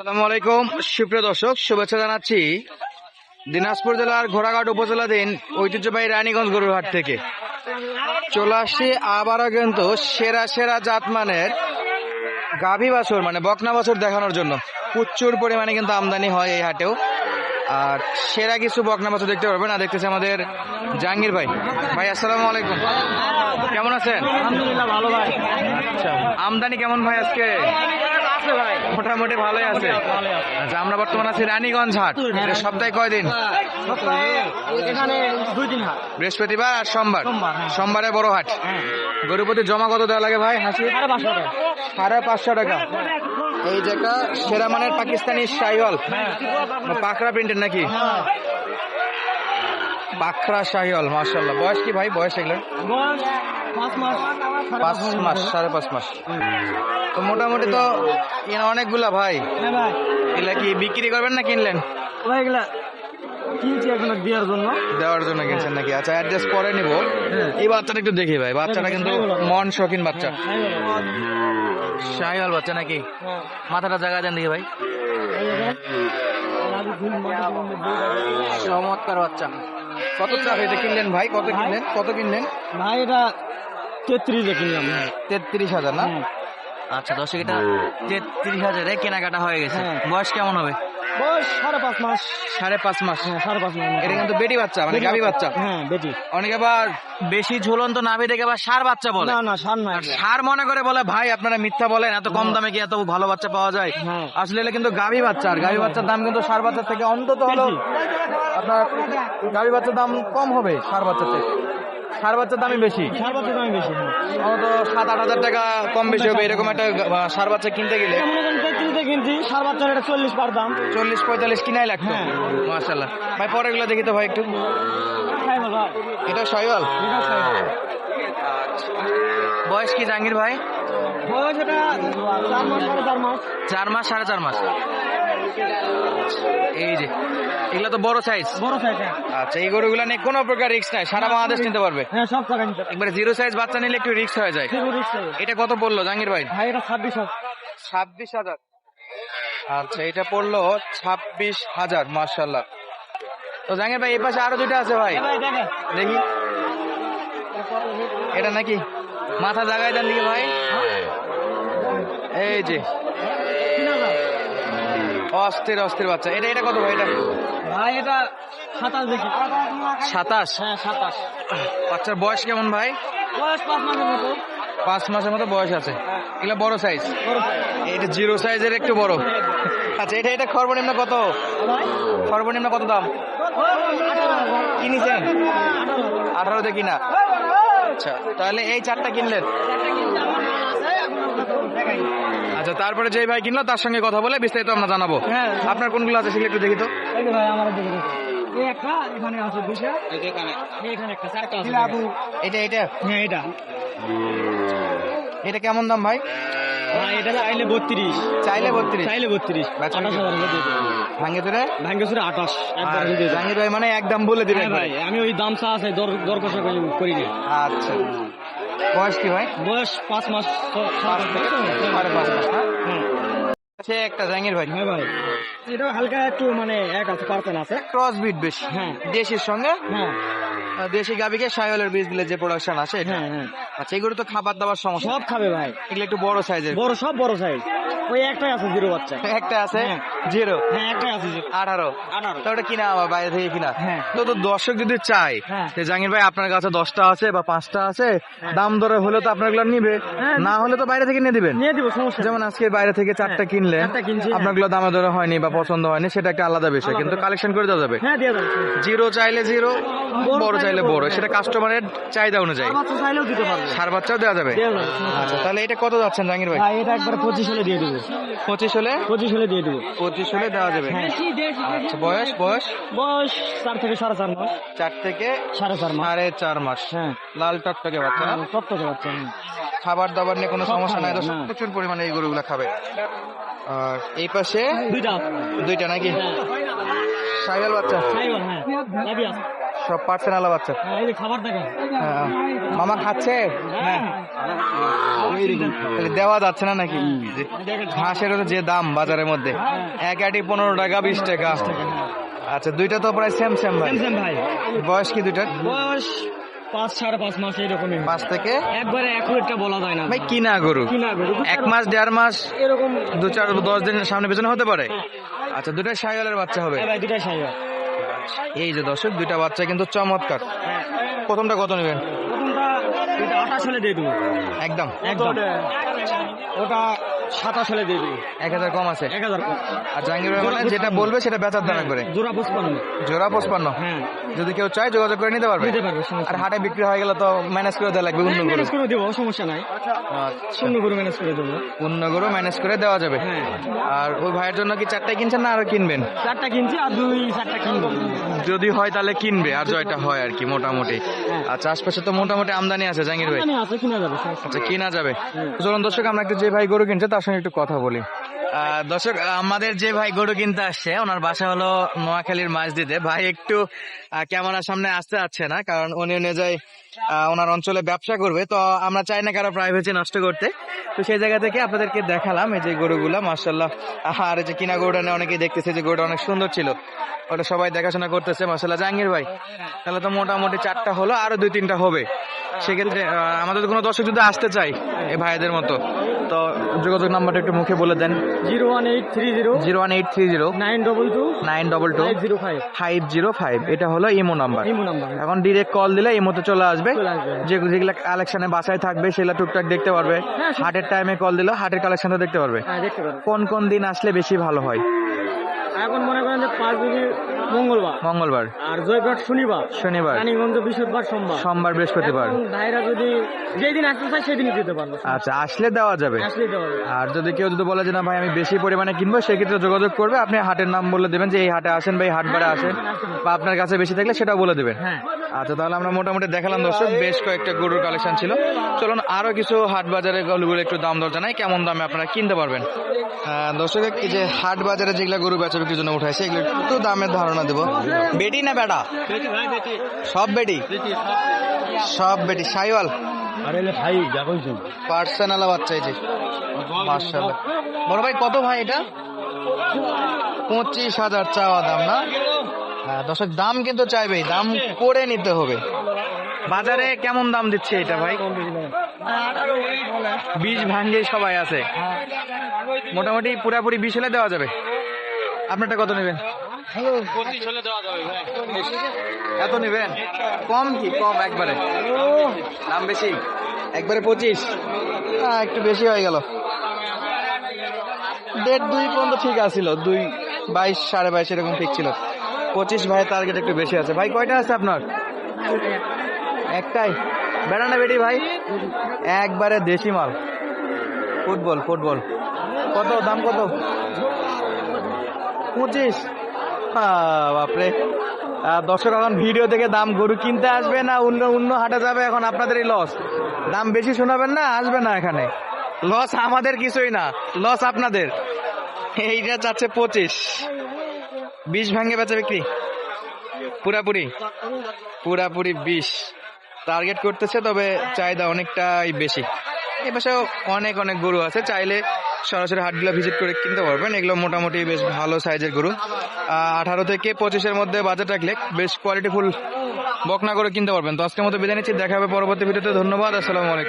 আসসালামু আলাইকুম সুপ্রিয় দর্শক, শুভেচ্ছা জানাচ্ছি দিনাজপুর জেলার ঘোড়াঘাট উপজেলাধীন ঐতিহ্যবাহী রানীগঞ্জ গরুর হাট থেকে। চলে আসছি আবারও কিন্তু সেরা সেরা জাতমানের গাভী বাছুর মানে বকনা বাছুর দেখানোর জন্য। প্রচুর পরিমাণে কিন্তু আমদানি হয় এই হাটেও, আর সেরা কিছু বকনা বাছুর দেখতে পারবেন। আর দেখতেছি আমাদের জাহাঙ্গীর ভাই। ভাই আসসালামু আলাইকুম, কেমন আছেন? আলহামদুলিল্লাহ ভালো ভাই। আচ্ছা, আমদানি কেমন ভাই আজকে? আছে ভাই, মোটামুটি ভালোই আছে। আচ্ছা, আমরা বর্তমানে আছি রানীগঞ্জ হাট। এটা সপ্তাহে কয়দিন? সপ্তাহে এখানে 2 দিন হাট। বৃহস্পতিবার আর সোমবার। সোমবার, হ্যাঁ। সোমবারে বড় হাট। গরুর প্রতি জমা কত দেওয়া লাগে ভাই? হাসি 550 টাকা। 550 টাকা। এই যে একটা সেরা মানের পাকিস্তানি শাহিওয়াল, পাখরা প্রিন্টের নাকি? পাখরা শাহিওয়াল, মাশাআল্লাহ। বয়স কি ভাই? বয়স এগুলো বয়স 5 মাস, 5 মাস, 5.5 মাস। তো মোটামুটি তো অনেকগুলা ভাই। হ্যাঁ ভাই, এগুলা কি বিক্রি করবেন না কিনলেন? ভাই এগুলা কিনছি এখন দেওয়ার জন্য। দেওয়ার জন্য কিনছেন নাকি? আচ্ছা, অ্যাডজাস্ট করে নিব। এই বাচ্চাটা একটু দেখি ভাই, বাচ্চাটা কিন্তু মন শৌখিন বাচ্চা। শাহিওয়াল বাচ্চা নাকি? মাথাটা জায়গা দেন দেখি ভাই। চমৎকার বাচ্চা। কত চা হইতে কিনলেন ভাই? কত কিনলেন? কত কিনলেন ভাই এটা 33 কিনলাম। 33,000 না? আচ্ছা দর্শক, এটা 33,000 কেনাকাটা হয়ে গেছে। বয়স কেমন হবে? বয়স 5.5 মাস। 5.5 মাস। 5.5 মাস। এটা কিন্তু বেটি বাচ্চা মানে গাভী বাচ্চা। হ্যাঁ বেটি। অনেকে আবার বেশি ঝুলন্ত নাভি দেখে আবার ষাঁড় বাচ্চা বলে। না না, সার না। ষাঁড় মনে করে বলে ভাই আপনারা মিথ্যা বলেন, এত কম দামে কি এত ভালো বাচ্চা পাওয়া যায়? আসলে এটা কিন্তু গাভী বাচ্চা, আর গাভী বাচ্চার দাম কিন্তু ষাঁড় বাচ্চার থেকে অন্তত হলো আপনার গাভী বাচ্চার দাম কম হবে ষাঁড় বাচ্চার থেকে। ষাঁড় বাচ্চার দামই বেশি, সার বাচ্চা দামই বেশি। অন্তত 7-8 হাজার টাকা কম বেশি হবে এরকম একটা ষাঁড় বাচ্চা কিনতে গেলে। মনে করেন 33 কিনছি, সার বাচ্চার এটা 40 পার দাম। 40-45 কিনাই লাগতো। মাশাআল্লাহ ভাই। পরে এগুলো দেখি তো ভাই একটু। এটা শাহিওয়াল। বয়স কি জাহাঙ্গীর ভাই? বয়স এটা 4 মাস, 4.5 মাস। 4 মাস, 4.5 মাস। এই যে এগুলা তো বড় সাইজ। বড় সাইজ। আচ্ছা, এই গরুগুলা নিয়ে কোনো প্রকার রিস্ক নাই, সারা বাংলাদেশ নিতে পারবে। হ্যাঁ, সব টাকা নিতে। একবারে জিরো সাইজ বাচ্চা নিলে একটু রিস্ক হয়ে যায়। এটা কত পড়লো জাহাঙ্গীর ভাই? ভাই এটা 26,000। 26,000। আচ্ছা, এটা পড়লো 26,000। মাশাআল্লাহ। তো জাহাঙ্গীর ভাই এই পাশে আরো দুইটা আছে ভাই, দেখি। এটা নাকি? মাথা জাগায় দেন দিকে ভাই। এই যে অস্থির অস্থির বাচ্চা। এটা এটা কত ভাই? এটা ভাই এটা 27 দেখি। 27। হ্যাঁ 27। বাচ্চার বয়স কেমন ভাই? বয়স 5 মাসের মতো। 5 মাসের মতো বয়স আছে। এগুলা বড় সাইজ। বড় সাইজ। এটা জিরো সাইজের একটু বড়। আচ্ছা, এটা এটা সর্বনিম্ন কত? সর্বনিম্ন কত দাম কিনেছেন? 18 তে কিনা। আচ্ছা, তাহলে এই 4টা কিনলেন। আচ্ছা, তারপরে যে ভাই কিনলো তার সঙ্গে কথা বলে বিস্তারিত আমরা জানাবো। আপনার কোনগুলো আছে সেগুলো একটু দেখি তো। এই যে ভাই আমার দিকে দেখো। এই একটা এখানে আছে দুইটা। এখানে একটা, চারটা আছে। এটা এটা হ্যাঁ এটা। এটা কেমন দাম ভাই? ভাই এটা চাইলে 32। চাইলে 32। চাইলে 32। 28,000 দিয়ে দেব। ভাঙে তোরে? ভাঙ্গে সুরে 28 একবার দিয়ে দেব। জাহাঙ্গীর ভাই মানে একদম বলে দিবেন ভাই, আমি ওই দাম চা আছে দর কষা করি না। আচ্ছা, বয়স কি ভাই? বয়স 5 মাস। 5.5 মাস না? সে একটা জাহাঙ্গীর ভাই। হ্যাঁ ভাই, এটা হালকা একটু মানে এক আছে, পার্সেন্ট আছে। ক্রস বিট বেশি। হ্যাঁ। দেশির সঙ্গে হ্যাঁ দেশি গাবিকে শাহিওয়ালের বীজ দিলে যে প্রোডাকশন আসে এটা। হ্যাঁ। আচ্ছা, এগুলো তো খাবার দাবার সমস্যা। সব খাবে ভাই। এগুলো একটু বড় সাইজের। বড়, সব বড় সাইজ। ওই একটাই আছে জিরো বাচ্চা। একটা আছে হ্যাঁ। জিরো। হ্যাঁ একটাই আছে জিরো। 18। তো ওটা কিনা আবার বাইরে থেকে কিনা। হ্যাঁ। তো দর্শক যদি চায় হ্যাঁ। যে জাহাঙ্গীর ভাই আপনার কাছে 10টা আছে বা 5টা আছে, দাম দরে হলে তো আপনার গুলো নিবে, না হলে তো বাইরে থেকে নিয়ে দিবেন। নিয়ে দিব, সমস্যা। যেমন আজকে বাইরে থেকে 4টা কিনলেন, 4টা কিনছি। আপনার গুলো দামে দরে হয়নি বা পছন্দ হয়নি, সেটা একটা আলাদা বিষয়, কিন্তু কালেকশন করে দেওয়া যাবে। হ্যাঁ দিয়ে দেবো। জিরো চাইলে জিরো, বড় চাইলে বড়, সেটা কাস্টমারের চাহিদা অনুযায়ী। বাচ্চা চাইলেও দিতে পারবে। ষাঁড় বাচ্চাও দেওয়া যাবে। দিয়ে দেবো। আচ্ছা, তাহলে এটা কত যাচ্ছেন জাহাঙ্গীর ভাই? ভাই এটা একবার 25 হলে দিয়ে দেবো। 25 হলে? 25 হলে দিয়ে দেবো। 25 হলে দেওয়া যাবে। আচ্ছা, বয়স? বয়স বয়স 4 থেকে 4.5 মাস। 4 থেকে 4.5 মাস। 4.5 মাস। হ্যাঁ। লাল টকটকে বাচ্চা না? টকটকে বাচ্চা। খাবার দাবার নিয়ে কোনো সব সমস্যা নাই, খাবে, তো হ্যাঁ। প্রচুর পরিমাণে এই গরুগুলা খাবে। আর এই পাশে দুইটা। দুইটা নাকি? হ্যাঁ। শাহিওয়াল বাচ্চা। সাইওয়াল, হ্যাঁ। গাবি আছে। সব পার্সেন্টাল বাচ্চা। এই যে খাবার দেখেন। হ্যাঁ। মামা খাচ্ছে না, তাহলে দেওয়া যাচ্ছে না নাকি? ঘাসের যে দাম বাজারের মধ্যে, এক আটি 15 টাকা 20 টাকা। আচ্ছা, দুইটা তো প্রায় সেম সেম ভাই। সেম ভাই। বয়স কি দুইটার? বয়স 5-5.5 মাস এরকমই। 5 থেকে একবারে অ্যাকুরেটটা বলা যায় না ভাই, কিনা গরু কিনা গরু 1 মাস 1.5 মাস এরকম 2-4-10 দিন সামনে পেছনে হতে পারে। আচ্ছা, দুইটা শাহিওয়ালের বাচ্চা হবে। ভাই দুটাই সাইয়া। এই যে দর্শক, দুইটা বাচ্চা কিন্তু চমৎকার। প্রথমটা কত নেবেন? প্রথমটা এটা 28 হলে দিয়ে দেবো একদম একদম। ওটা 27 হলে দিয়ে দেবো 1000 কম আছে। 1000 কম। আর জাহাঙ্গীর ভাই মানে যেটা বলবে সেটা বেচার দাম করে। জোড়া 55। জোড়া 55। হ্যাঁ যদি কেউ চায় যোগাযোগ করে নিতে পারবে। দিতে পারবে, সমস্যা আর হাটে বিক্রি হয়ে গেলে তো ম্যানেজ করে দেওয়া লাগবে, অন্য গরু। ম্যানেজ করে দেবো, সমস্যা নাই। আচ্ছা, অন্য গরু ম্যানেজ করে দেবো। অন্য গরু ম্যানেজ করে দেওয়া যাবে। হ্যাঁ। আর ওই ভাইয়ের জন্য কি 4টাই কিনছেন না আরো কিনবেন? 4টা কিনছি আর 2-4টা কিনবো। যদি হয় তাহলে কিনবে, আর জয়টা হয় আর কি মোটামুটি। আচ্ছা, আশপাশে তো মোটামুটি আমদানি আছে জাহাঙ্গীর ভাই। এখানে আছে, কিনা যাবে, সমস্যা আচ্ছা, কিনা যাবে। চলুন দর্শক, আমরা একটু যে ভাই গরু কিনছে তার সঙ্গে একটু কথা বলি। দর্শক, আমাদের যে ভাই গরু কিনতে আসছে ওনার বাসা হলো নোয়াখালীর মাঝদিতে। ভাই একটু ক্যামেরার সামনে আসতে যাচ্ছে না, কারণ উনি অনুযায়ী ওনার অঞ্চলে ব্যবসা করবে, তো আমরা চাই না কারো প্রাইভেসি নষ্ট করতে। তো সেই জায়গা থেকে আপনাদেরকে দেখালাম এই যে গরুগুলা, মাশাআল্লাহ। আর এই যে কিনা গরুটা নিয়ে অনেকেই দেখতেছে যে গরুটা অনেক সুন্দর ছিল, ওটা সবাই দেখাশোনা করতেছে, মাশাআল্লাহ। জাহাঙ্গীর ভাই, তাহলে তো মোটামুটি 4টা হলো, আরো 2-3টা হবে। সেক্ষেত্রে আমাদের কোনো দর্শক যদি আসতে চাই এই ভাইদের মতো, তো যোগাযোগ নাম্বারটা একটু মুখে বলে দেন। 01830 01830 922 922 505 505। এটা হলো ইমো নাম্বার। Imo number. এখন ডিরেক্ট কল দিলে ইমোতে চলে আসবে। চলে আসবে। যেগুলো কালেকশনে বাসায় থাকবে সেগুলো টুকটাক দেখতে পারবে। হ্যাঁ, হাটের টাইমে কল দিলে হাটের কালেকশনটা দেখতে পারবে। হ্যাঁ দেখতে পারবে। কোন কোন দিন আসলে বেশি ভালো হয়? এখন মনে করেন যে 5 দিন মঙ্গলবার, মঙ্গলবার, আর জয়ঘাট শনিবার, শনিবার, রানীগঞ্জ বৃহস্পতিবার, সোমবার। সোমবার, বৃহস্পতিবার। এখন ভাইরা যদি যেদিন আসতে চায় সেদিনই দিতে পারবো। আচ্ছা, আসলে দেওয়া যাবে। আসলেই দেওয়া যাবে। আর যদি কেউ যদি বলে যে না ভাই আমি বেশি পরিমাণে কিনবো, সেক্ষেত্রে যোগাযোগ করবে। আপনি হাটের নাম বলে দেবেন যে এই হাটে আসেন বা এই হাট বারে আসেন, বা আপনার কাছে বেশি থাকলে সেটাও বলে দেবেন। হ্যাঁ। আচ্ছা, তাহলে আমরা মোটামুটি দেখালাম দর্শক, বেশ কয়েকটা গরুর কালেকশন ছিল। চলুন আরো কিছু হাট বাজারে গরুগুলো একটু দাম দর জানাই, কেমন দামে আপনারা কিনতে পারবেন। দর্শক, এই যে হাট বাজারে যেগুলো গরু বেচা বিক্রির জন্য উঠাইছে, এগুলো একটু দামের ধারণা দেবো। বেটি না বেটা? সব বেটি, সব বেটি। শাহিওয়াল পার্সোনাল বাচ্চা, এই যে মাশাআল্লাহ। বড় ভাই কত ভাই এটা? 25,000 চাওয়া দাম না? হ্যাঁ দর্শক, দাম কিন্তু চাইবেই, দাম করে নিতে হবে। বাজারে কেমন দাম দিচ্ছে এটা ভাই? 20 ভাঙ্গে সবাই আছে, মোটামুটি পুরাপুরি 20 হলে দেওয়া যাবে। আপনারটা কত নেবেন? 25 হলে দেওয়া যাবে ভাই। এত নেবেন? কম কি? কম একবারে? দাম বেশি একবারে 25? একটু বেশি হয়ে গেল। 1.5-2 পর্যন্ত ঠিক আছিল, 2.22 22.5 এরকম ঠিক ছিল। 25 ভাই টার্গেট একটু বেশি আছে। ভাই কয়টা আছে আপনার? একটাই? বেড়া না বেটি ভাই? একবারে দেশি মাল। Football football. কত দাম? কত? 25? বাপরে। দর্শক এখন ভিডিও থেকে দাম গরু কিনতে আসবে না অন্য হাটে যাবে, এখন আপনাদেরই লস। দাম বেশি শোনাবেন না, আসবে না এখানে। লস আমাদের কিছুই না, লস আপনাদের। এইটা চাচ্ছে 25। 20 ভাঙে বেচা বিক্রি পুরাপুরি 20 টার্গেট করতেছে, তবে চাহিদা অনেকটাই বেশি। এই পাশে অনেক অনেক গরু আছে, চাইলে সরাসরি হাটগুলো ভিজিট করে কিনতে পারবেন। এগুলো মোটামুটি বেশ ভালো সাইজের গরু। 18 থেকে 25-এর মধ্যে বাজেট রাখলে বেশ কোয়ালিটিফুল বকনা করে কিনতে পারবেন। তো আজকের মতো বিদায় নিচ্ছি, দেখা হবে পরবর্তী ভিডিওতে। ধন্যবাদ, আসসালামু আলাইকুম।